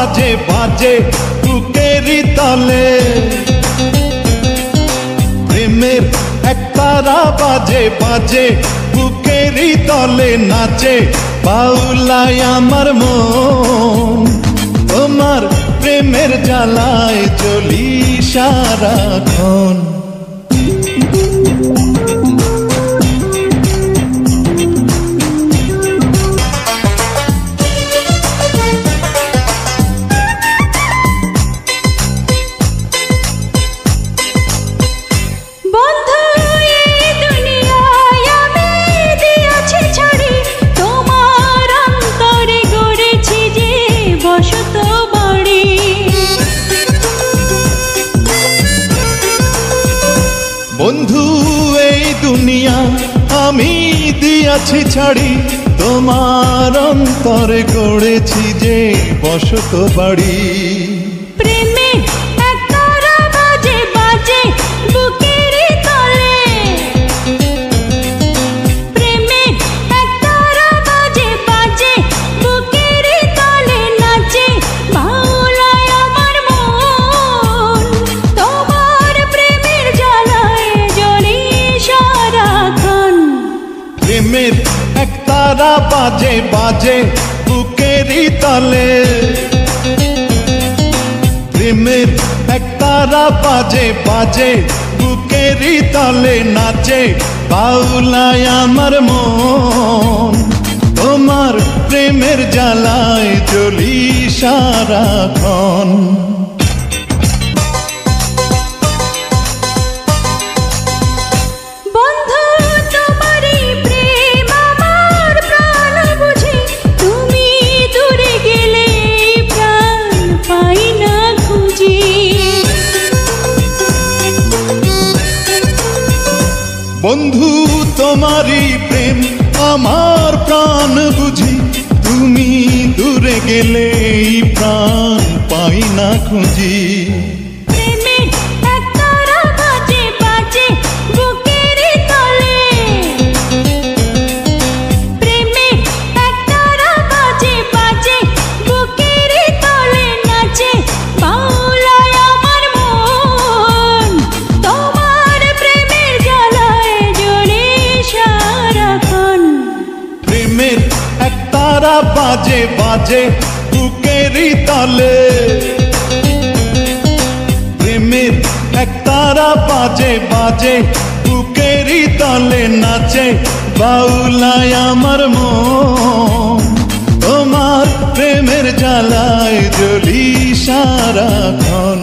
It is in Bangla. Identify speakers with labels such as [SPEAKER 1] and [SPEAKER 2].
[SPEAKER 1] বাজে বাজে বুকেরি তলে, প্রেমের একতারা বাজে বাজে বুকেরি তলে নাচে বাউলায় আমার মন। তোমার প্রেমের জ্বালায় জ্বলি সারাক্ষণ। বন্ধু এই দুনিয়া আমি দিয়াছি ছাড়ি, তোমার অন্তরে গড়েছি যে বসত বাড়ি।
[SPEAKER 2] প্রেমে একতারা বাজে বাজে বুকেরি তলে, প্রেমে একতারা বাজে বাজে বুকেরি তলে নাচে বাউলায় আমার মন। তোমার প্রেমের জ্বালায় জ্বলি সারাক্ষণ।
[SPEAKER 1] প্রেমের একতারা বাজে বাজে বুকেরি তলে, প্রেমের একতারা বাজে বাজে বুকেরি তলে নাচে বাউলায় আমার মন। তোমার প্রেমের জ্বালায় জ্বলি সারাক্ষণ। বন্ধু তোমারই প্রেম আমার প্রাণ বুঝি, তুমি দূরে গেলে প্রাণ পাই না খুঁজি।
[SPEAKER 2] প্রেমের একতারা বাজে বাজে বুকেরি তলে, প্রেমের একতারা বাজে বাজে বুকেরি তলে নাচে বাউলায় আমার মন। তোমার প্রেমের জ্বালায় জ্বলি সারাক্ষণ।
[SPEAKER 1] প্রেমের একতারা বাজে বাজে বুকেরি তলে, প্রেমের একতারা বাজে বাজে বুকেরি তলে নাচে বাউলায় আমার মন। তোমার প্রেমের জ্বালায় জ্বলি সারাক্ষণ।